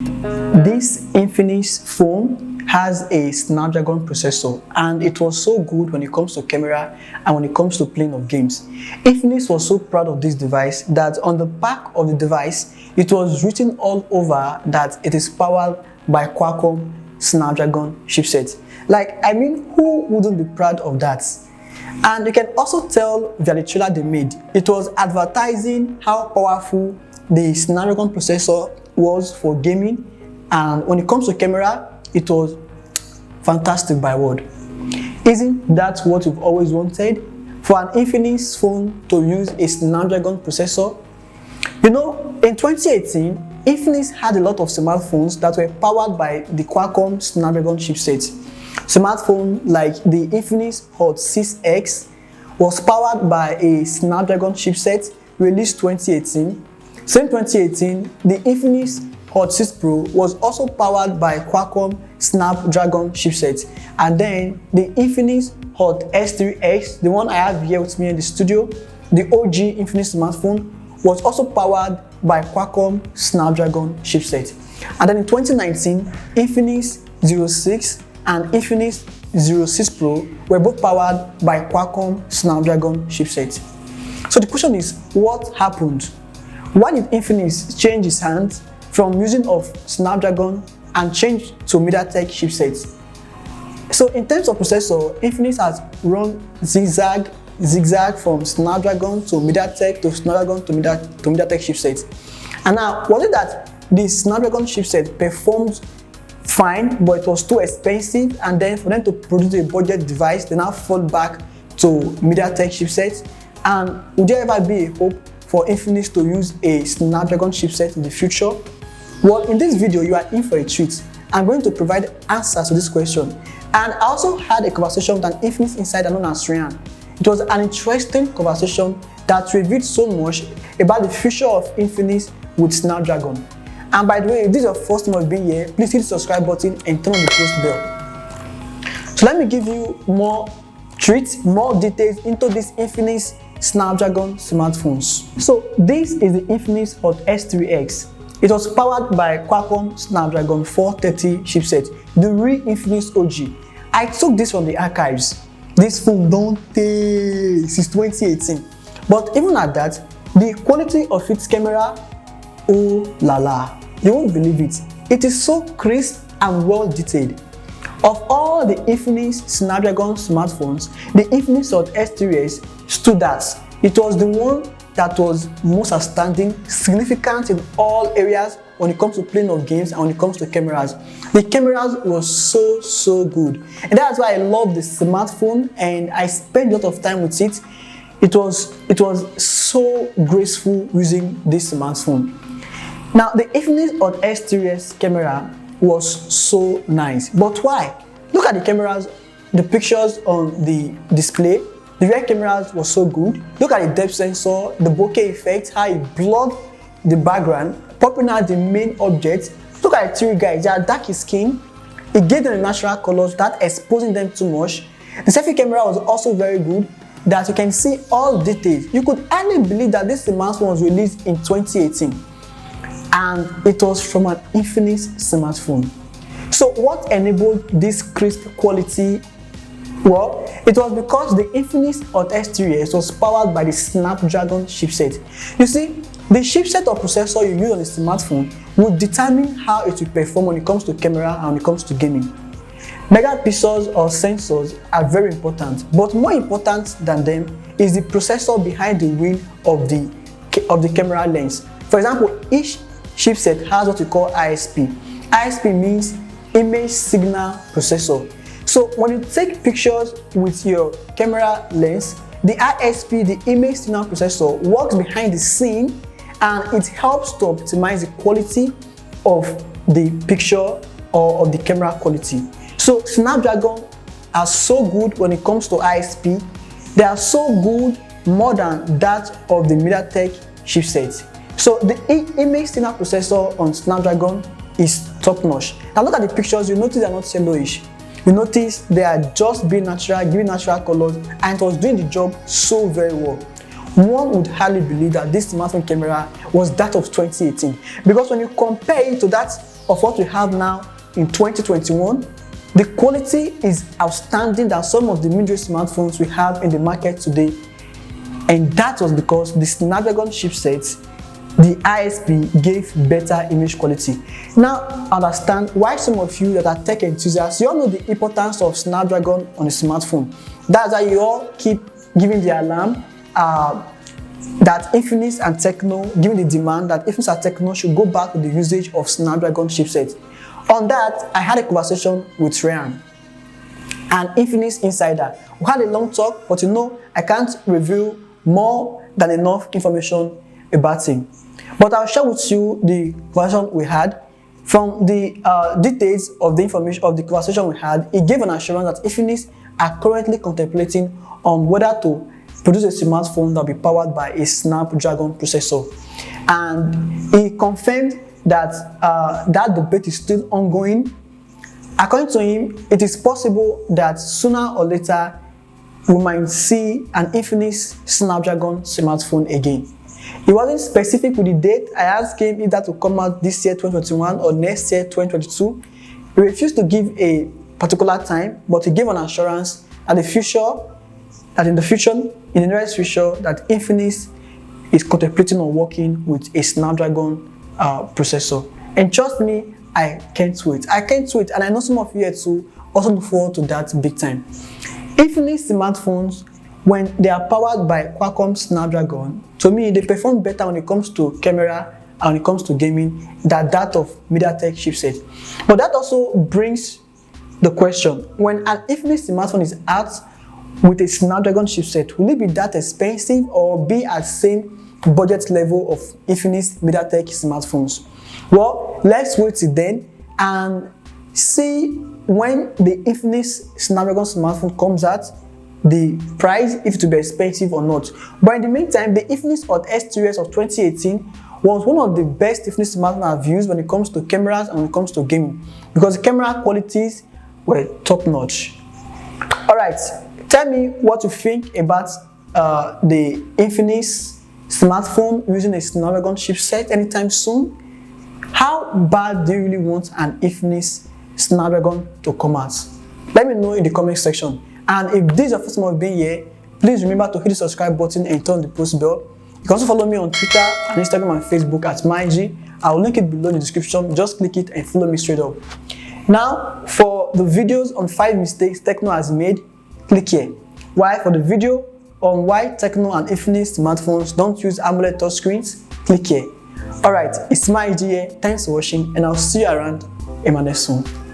This Infinix phone has a Snapdragon processor, and it was so good when it comes to camera and when it comes to playing of games. Infinix was so proud of this device that on the back of the device it was written all over that it is powered by Qualcomm Snapdragon chipset. Like, I mean, who wouldn't be proud of that? And you can also tell via the trailer they made, it was advertising how powerful the Snapdragon processor was for gaming, and when it comes to camera, it was fantastic by word. Isn't that what we've always wanted? For an Infinix phone to use a Snapdragon processor? You know, in 2018, Infinix had a lot of smartphones that were powered by the Qualcomm Snapdragon chipset. Smartphone like the Infinix Hot 6X was powered by a Snapdragon chipset released 2018. Same 2018, the Infinix Hot 6 Pro was also powered by Qualcomm Snapdragon chipset. And then the Infinix Hot S3X, the one I have here with me in the studio, the OG Infinix smartphone, was also powered by Qualcomm Snapdragon chipset. And then in 2019, Infinix 06 and Infinix 06 Pro were both powered by Qualcomm Snapdragon chipset. So the question is, what happened? Why did Infinix change its hands from using of Snapdragon and change to MediaTek chipsets? So in terms of processor, Infinix has run zigzag from Snapdragon to MediaTek to Snapdragon to MediaTek chipsets. And now, was it that the Snapdragon chipset performed fine, but it was too expensive, and then for them to produce a budget device, they now fall back to MediaTek chipsets? And would there ever be a hope for Infinix to use a Snapdragon chipset in the future? Well, in this video, you are in for a treat. I'm going to provide answers to this question. And I also had a conversation with an Infinix insider known as Ryan. It was an interesting conversation that revealed so much about the future of Infinix with Snapdragon. And by the way, if this is your first time of being here, please hit the subscribe button and turn on the post bell. So let me give you more treats, more details into this Infinix Snapdragon smartphones. So this is the Infinix Hot S3X. It was powered by Qualcomm Snapdragon 430 chipset, the real Infinix OG. I took this from the archives. This phone don't take since 2018. But even at that, the quality of its camera, oh la la, you won't believe it. It is so crisp and well detailed. Of all the Infinix Snapdragon smartphones, the Infinix Hot S3X stood out. It was the one that was most outstanding, significant in all areas when it comes to playing of games and when it comes to cameras. The cameras were so good, and that's why I love the smartphone, and I spent a lot of time with it. It was so graceful using this smartphone. Now, the Infinix Hot S3X camera was so nice, but why? Look at the cameras, the pictures on the display. The rear cameras was so good. Look at the depth sensor, the bokeh effect, how it blurred the background, popping out the main object. Look at the three guys, they are dark skin. It gave them the natural colors without exposing them too much. The selfie camera was also very good, that you can see all details. You could hardly believe that this smartphone was released in 2018. And it was from an Infinix smartphone. So what enabled this crisp quality? Well, it was because the Infinix Hot S3X was powered by the Snapdragon chipset. You see, the chipset or processor you use on the smartphone will determine how it will perform when it comes to camera and when it comes to gaming. Megapixels or sensors are very important, but more important than them is the processor behind the wheel of the camera lens. For example, each chipset has what we call ISP. ISP means image signal processor. So when you take pictures with your camera lens, the ISP, the image signal processor, works behind the scene, and it helps to optimize the quality of the picture or of the camera quality. So Snapdragon are so good when it comes to ISP. They are so good more than that of the MediaTek chipset. So the image signal processor on Snapdragon is top notch. Now look at the pictures, you notice they are not yellowish. You notice they are just being natural, giving natural colors, and it was doing the job so very well. One would hardly believe that this smartphone camera was that of 2018, because when you compare it to that of what we have now in 2021, the quality is outstanding than some of the mid-range smartphones we have in the market today. And that was because the Snapdragon chipsets, the ISP, gave better image quality. Now, understand why some of you that are tech enthusiasts, you all know the importance of Snapdragon on a smartphone. That's why you all keep giving the alarm that Infinix and Tecno, giving the demand that Infinix and Tecno should go back to the usage of Snapdragon chipsets. On that, I had a conversation with Ryan, an Infinix insider. We had a long talk, but I can't reveal more than enough information about him. But I'll share with you the conversation we had. From the details of the information of the conversation we had, he gave an assurance that Infinix are currently contemplating on whether to produce a smartphone that will be powered by a Snapdragon processor. And he confirmed that that debate is still ongoing. According to him, it is possible that sooner or later we might see an Infinix Snapdragon smartphone again. He wasn't specific with the date. I asked him if that will come out this year 2021 or next year 2022. He refused to give a particular time, but he gave an assurance that in the nearest future, that Infinix is contemplating on working with a Snapdragon processor. And trust me, I can't wait. And I know some of you here too also look forward to that big time. Infinix smartphones, when they are powered by Qualcomm Snapdragon, to me they perform better when it comes to camera and when it comes to gaming than that of MediaTek chipset. But that also brings the question, when an Infinix smartphone is out with a Snapdragon chipset, will it be that expensive or be at same budget level of Infinix MediaTek smartphones? Well, let's wait till then and see when the Infinix Snapdragon smartphone comes out, the price, if it will be expensive or not. But in the meantime, the Infinix Hot S series of 2018 was one of the best Infinix smartphones I've used when it comes to cameras and when it comes to gaming, because the camera qualities were top notch. Alright, tell me what you think about the Infinix smartphone using a Snapdragon chipset anytime soon. How bad do you really want an Infinix Snapdragon to come out? Let me know in the comment section. And if this is your first time of being here, please remember to hit the subscribe button and turn the post bell. You can also follow me on Twitter and Instagram and Facebook at MyG. I will link it below in the description. Just click it and follow me straight up. Now, for the videos on 5 mistakes Tecno has made, click here. While for the video on why Tecno and Infinix smartphones don't use AMOLED touchscreens, click here. Alright, it's MyG here. Thanks for watching and I'll see you around in my next one.